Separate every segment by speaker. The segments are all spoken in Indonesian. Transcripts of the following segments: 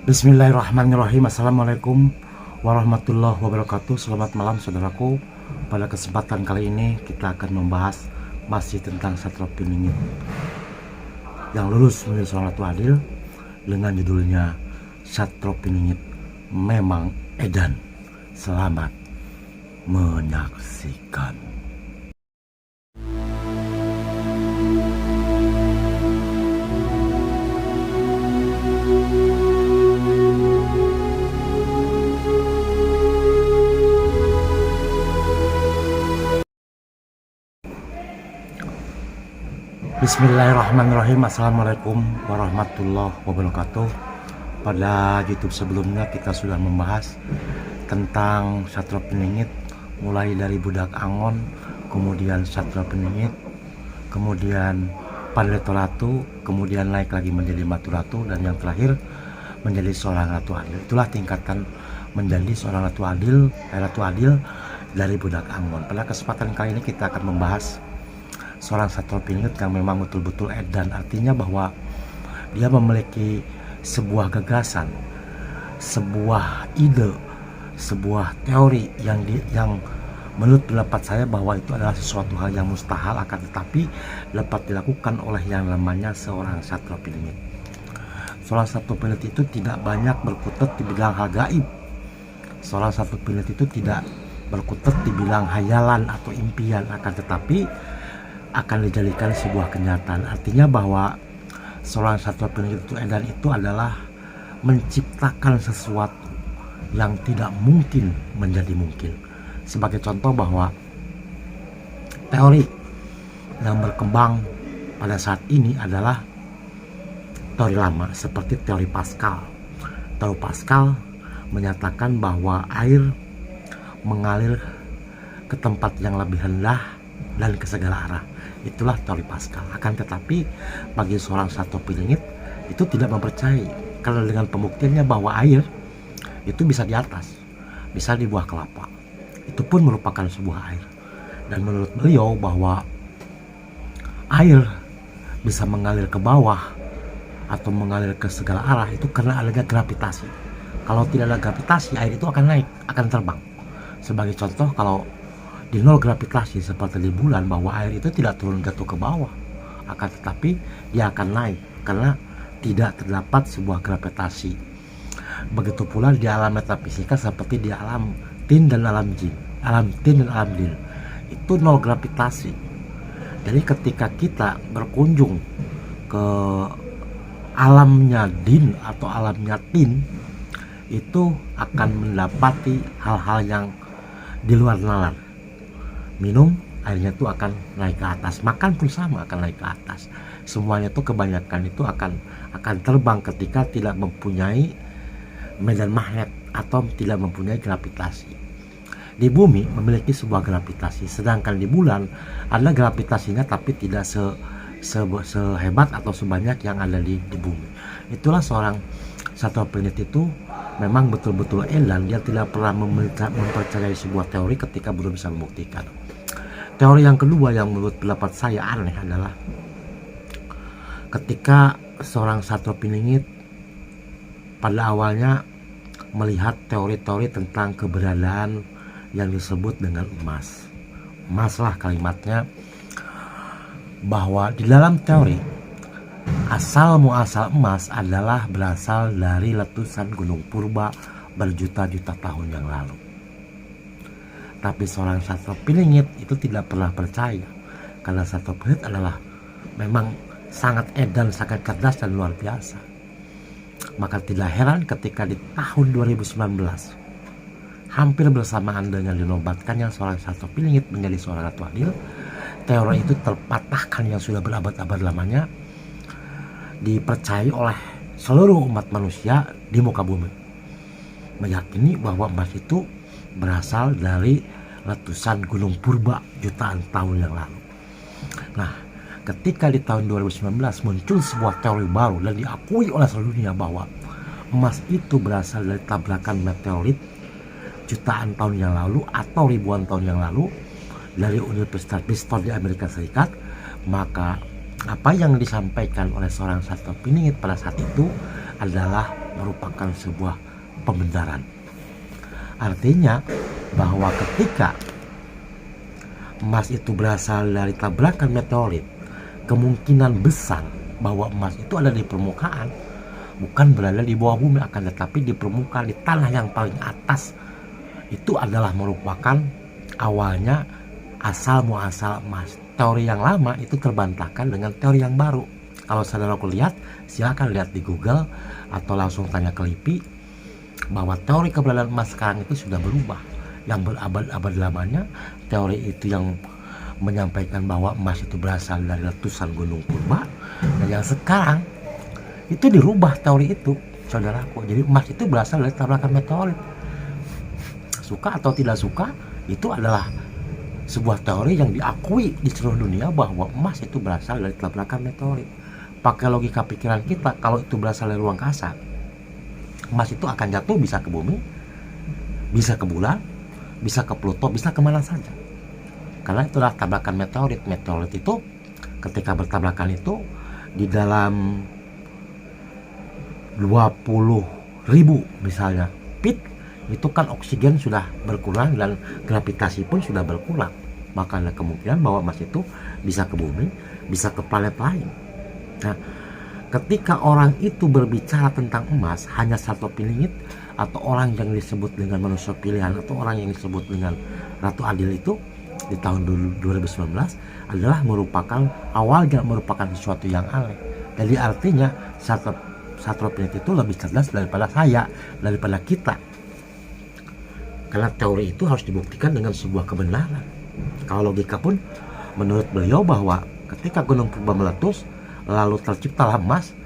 Speaker 1: Bismillahirrahmanirrahim. Assalamualaikum warahmatullahi wabarakatuh. Selamat malam saudaraku. Pada kesempatan kali ini kita akan membahas masih tentang Satrio Piningit yang lulus menjadi seorang ratu adil dengan judulnya Satrio Piningit Memang Edan. Selamat menyaksikan. Bismillahirrahmanirrahim. Assalamualaikum warahmatullahi wabarakatuh. Pada YouTube sebelumnya kita sudah membahas tentang Satrio Piningit, mulai dari budak Angon, kemudian Satrio Piningit, kemudian Pandeto Ratu, kemudian naik lagi menjadi Batu Ratu, dan yang terakhir menjadi seorang ratu adil. Itulah tingkatan menjadi seorang ratu adil dari budak Angon. Pada kesempatan kali ini kita akan membahas seorang Satrio Piningit yang memang betul-betul edan, artinya bahwa dia memiliki sebuah gagasan, sebuah ide, sebuah teori yang menurut pendapat saya bahwa itu adalah sesuatu hal yang mustahil, akan tetapi dapat dilakukan oleh yang namanya seorang Satrio Piningit. Seorang Satrio Piningit itu tidak banyak berkutat di bidang hal gaib. Seorang Satrio Piningit itu tidak berkutat di bidang hayalan atau impian, akan tetapi akan dijadikan sebuah kenyataan. Artinya bahwa seorang Satrio Piningit itu edan itu adalah menciptakan sesuatu yang tidak mungkin menjadi mungkin. Sebagai contoh bahwa teori yang berkembang pada saat ini adalah teori lama seperti teori Pascal. Teori Pascal menyatakan bahwa air mengalir ke tempat yang lebih rendah dan ke segala arah. Itulah teori Pascal. Akan tetapi bagi seorang Satrio Piningit itu tidak mempercayai, karena dengan pembuktiannya bahwa air itu bisa di atas, bisa di buah kelapa, itu pun merupakan sebuah air. Dan menurut beliau bahwa air bisa mengalir ke bawah atau mengalir ke segala arah itu karena adanya gravitasi. Kalau tidak ada gravitasi, air itu akan naik, akan terbang. Sebagai contoh, kalau di nol gravitasi seperti di bulan, bahwa air itu tidak turun jatuh ke bawah, akan tetapi dia akan naik karena tidak terdapat sebuah gravitasi. Begitu pula di alam metafisika seperti di alam tin dan alam jin, alam tin dan alam jin itu nol gravitasi. Jadi ketika kita berkunjung ke alamnya din atau alamnya tin, itu akan mendapati hal-hal yang di luar nalar. Minum, airnya itu akan naik ke atas, makan pun sama akan naik ke atas. Semuanya itu kebanyakan itu akan terbang ketika tidak mempunyai medan magnet atau tidak mempunyai gravitasi. Di bumi memiliki sebuah gravitasi, sedangkan di bulan ada gravitasinya tapi tidak sehebat atau sebanyak yang ada di bumi. Itulah seorang Satrio Piningit itu memang betul-betul edan. Dia tidak pernah mempercayai sebuah teori ketika belum bisa membuktikan. Teori yang kedua yang menurut pendapat saya aneh adalah ketika seorang Satrio Piningit pada awalnya melihat teori-teori tentang keberadaan yang disebut dengan emas. Emas lah kalimatnya, bahwa di dalam teori asal muasal emas adalah berasal dari letusan gunung purba berjuta-juta tahun yang lalu. Tapi seorang Satrio Piningit itu tidak pernah percaya, karena Satrio Piningit adalah memang sangat edan, sangat cerdas dan luar biasa. Maka tidak heran ketika di tahun 2019 hampir bersamaan dengan dinobatkannya seorang Satrio Piningit menjadi seorang ratu adil, teori itu terpatahkan yang sudah berabad-abad lamanya dipercayai oleh seluruh umat manusia di muka bumi, meyakini bahwa emas itu berasal dari letusan gunung purba jutaan tahun yang lalu. Nah, ketika di tahun 2019 muncul sebuah teori baru dan diakui oleh seluruh dunia bahwa emas itu berasal dari tabrakan meteorit jutaan tahun yang lalu atau ribuan tahun yang lalu dari Universitas Bristol di Amerika Serikat, maka apa yang disampaikan oleh seorang Satrio Piningit pada saat itu adalah merupakan sebuah pembenaran. Artinya bahwa ketika emas itu berasal dari tabrakan meteorit, kemungkinan besar bahwa emas itu ada di permukaan, bukan berada di bawah bumi, akan tetapi di permukaan, di tanah yang paling atas. Itu adalah merupakan awalnya asal muasal emas. Teori yang lama itu terbantahkan dengan teori yang baru. Kalau saudaraku lihat, silakan lihat di Google atau langsung tanya ke LIPI bahwa teori keberadaan emas sekarang itu sudah berubah. Yang berabad-abad lamanya, teori itu yang menyampaikan bahwa emas itu berasal dari letusan gunung purba, dan yang sekarang itu dirubah teori itu, saudaraku. Jadi emas itu berasal dari tabrakan meteorit. Suka atau tidak suka, itu adalah sebuah teori yang diakui di seluruh dunia bahwa emas itu berasal dari tabrakan meteorit. Pakai logika pikiran kita, kalau itu berasal dari ruang angkasa, emas itu akan jatuh bisa ke bumi, bisa ke bulan, bisa ke Pluto, bisa kemana saja. Karena itulah tabrakan meteorit. Meteorit itu ketika bertabrakan itu di dalam 20.000 misalnya feet, itu kan oksigen sudah berkurang dan gravitasi pun sudah berkurang. Maka ada kemungkinan bahwa emas itu bisa ke bumi, bisa ke planet lain. Nah, ketika orang itu berbicara tentang emas, hanya satu piningit atau orang yang disebut dengan manusia pilihan atau orang yang disebut dengan Ratu Adil itu di tahun 2019 adalah merupakan awalnya merupakan sesuatu yang aneh. Jadi artinya satu piningit itu lebih cerdas daripada saya, daripada kita. Karena teori itu harus dibuktikan dengan sebuah kebenaran. Kalau logika pun menurut beliau bahwa ketika gunung purba meletus lalu terciptalah emas,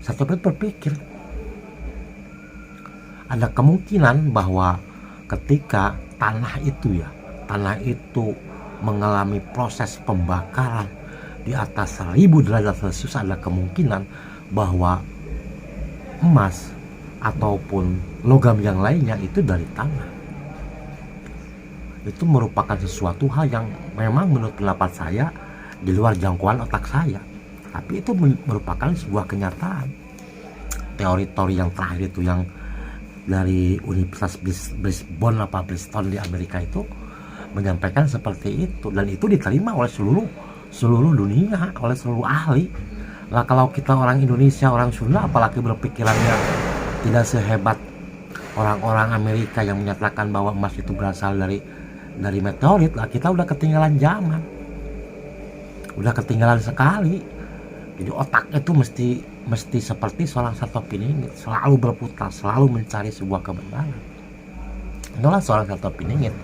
Speaker 1: satu berpikir ada kemungkinan bahwa ketika tanah itu mengalami proses pembakaran di atas 1000 derajat Celcius, ada kemungkinan bahwa emas ataupun logam yang lainnya itu dari tanah. Itu merupakan sesuatu hal yang memang menurut pendapat saya di luar jangkauan otak saya, tapi itu merupakan sebuah kenyataan. Teori-teori yang terakhir itu yang dari Universitas Bristol di Amerika itu menyampaikan seperti itu, dan itu diterima oleh seluruh dunia, oleh seluruh ahli. Lah kalau kita orang Indonesia, orang Sunda, apalagi berpikirannya tidak sehebat orang-orang Amerika yang menyatakan bahwa emas itu berasal dari meteorit, lah kita udah ketinggalan zaman, udah ketinggalan sekali. Jadi otak itu mesti seperti seorang Satwa Piningit, selalu berputar, selalu mencari sebuah kebenaran. Itulah seorang Satwa Piningit.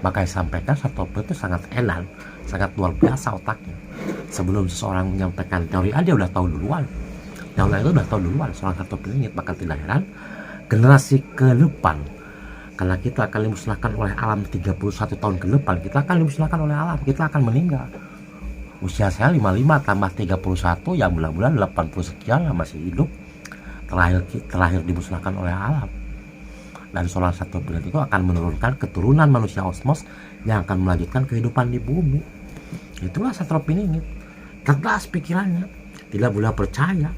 Speaker 1: Makanya sampaikan Satwa itu sangat edan, sangat luar biasa otaknya. Sebelum seseorang menyampaikan teori, dia udah tahu duluan. Teori itu udah tahu duluan seorang Satwa Piningit. Maka tidak heran generasi ke depan, karena kita akan dimusnahkan oleh alam 31 tahun ke depan, kita akan dimusnahkan oleh alam, kita akan meninggal. Usia saya 55 tambah 31, ya bulan-bulan 80 sekian lah masih hidup. Terakhir dimusnahkan oleh alam. Dan seorang Satwa Piningit itu akan menurunkan keturunan manusia osmos yang akan melanjutkan kehidupan di bumi. Itulah Satwa Piningit. Cerdas pikirannya, tidak mudah percaya.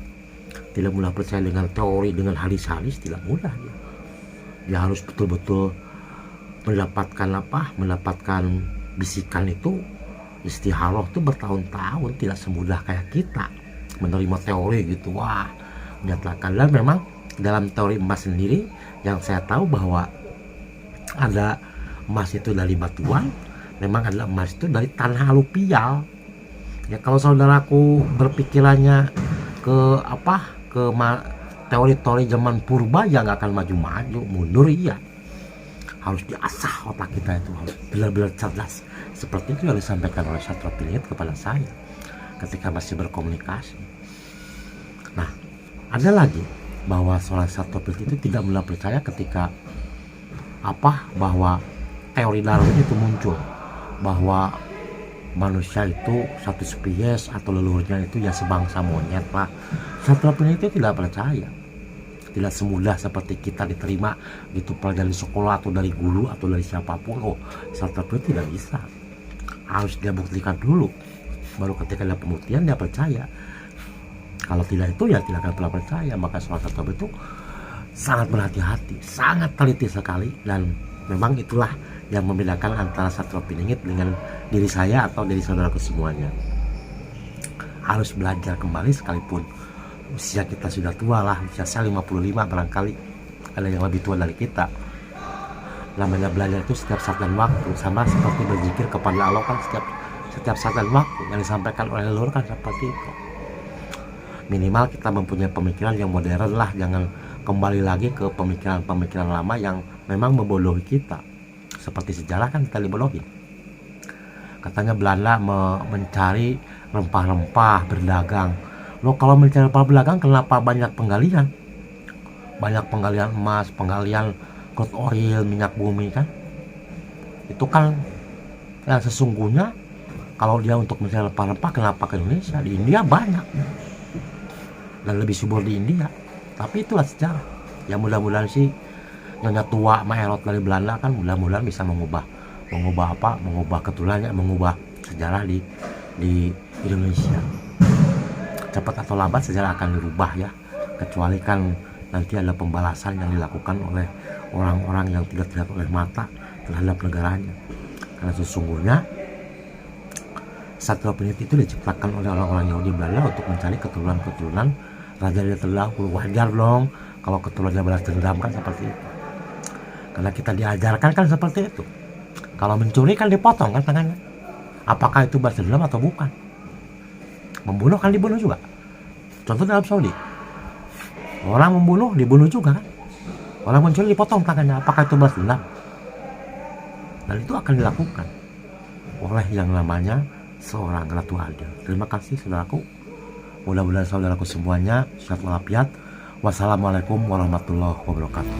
Speaker 1: Tidak mudah percaya dengan teori, dengan hadis-hadis, tidak mudah dia. Dia harus betul-betul mendapatkan bisikan itu, istiharoh itu bertahun-tahun, tidak semudah kayak kita menerima teori gitu. Wah, menyatakan. Dan memang dalam teori emas sendiri yang saya tahu bahwa ada emas itu dari batuan, memang ada emas itu dari tanah aluvial. Ya kalau saudaraku berpikirannya ke teori-teori zaman purba, ya nggak akan maju-maju, mundur. Iya, harus diasah otak kita itu, harus benar-benar cerdas. Seperti itu yang disampaikan oleh Satwa Piningit kepada saya ketika masih berkomunikasi. Nah, ada lagi bahwa seorang Satwa Piningit itu tidak mudah percaya ketika bahwa teori Darwin itu muncul, bahwa manusia itu satu spesies atau leluhurnya itu ya sebangsa monyet lah. Satwa Piningit itu tidak percaya. Tidak semudah seperti kita diterima gitu pelajaran di sekolah atau dari guru atau dari siapapun. Satwa Piningit tidak bisa. Harus dia buktikan dulu. Baru ketika ada pembuktian dia percaya. Kalau tidak itu ya tidak akan pernah percaya. Maka seorang Satwa itu sangat berhati-hati, sangat teliti sekali, dan memang itulah yang membedakan antara Satrio Piningit dengan diri saya atau dari saudaraku semuanya. Harus belajar kembali sekalipun usia kita sudah tua lah, usia saya 55 barangkali ada yang lebih tua dari kita. Namanya belajar itu setiap saat dan waktu, sama seperti berzikir kepada Allah kan setiap saat dan waktu yang disampaikan oleh leluhur kan seperti itu. Minimal kita mempunyai pemikiran yang modern lah, jangan kembali lagi ke pemikiran-pemikiran lama yang memang membodohi kita. Seperti sejarah kan kita dibodohin. Katanya Belanda mencari rempah-rempah, berdagang. Loh, kalau mencari rempah berdagang kenapa banyak penggalian? Banyak penggalian emas, penggalian crude oil, minyak bumi kan? Itu kan yang sesungguhnya kalau dia untuk mencari rempah-rempah kenapa ke Indonesia? Di India banyak dan lebih subur di India. Tapi itulah sejarah. Ya mudah-mudahan sih Nyonya tua Maerot dari Belanda kan mudah-mudahan bisa mengubah keturunan, mengubah sejarah di Indonesia. Cepat atau lambat sejarah akan dirubah ya, kecuali kan nanti ada pembalasan yang dilakukan oleh orang-orang yang tidak terlihat oleh mata terhadap negaranya. Karena sesungguhnya Satrio Piningit itu diciptakan oleh orang-orang Yahudi Belanda untuk mencari keturunan raja dia terdahulu. Wajar dong kalau keturunannya balas dendam kan seperti itu. Karena kita diajarkan kan seperti itu. Kalau mencuri kan dipotong kan tangannya. Apakah itu balas dendam atau bukan? Membunuh kan dibunuh juga. Contoh dalam Saudi, orang membunuh dibunuh juga kan. Orang mencuri dipotong tangannya. Apakah itu balas dendam? Dan itu akan dilakukan oleh yang namanya seorang Ratu Adil. Terima kasih saudaraku. Mudah-mudahan saudaraku semuanya sehat walafiat. Wassalamualaikum warahmatullahi wabarakatuh.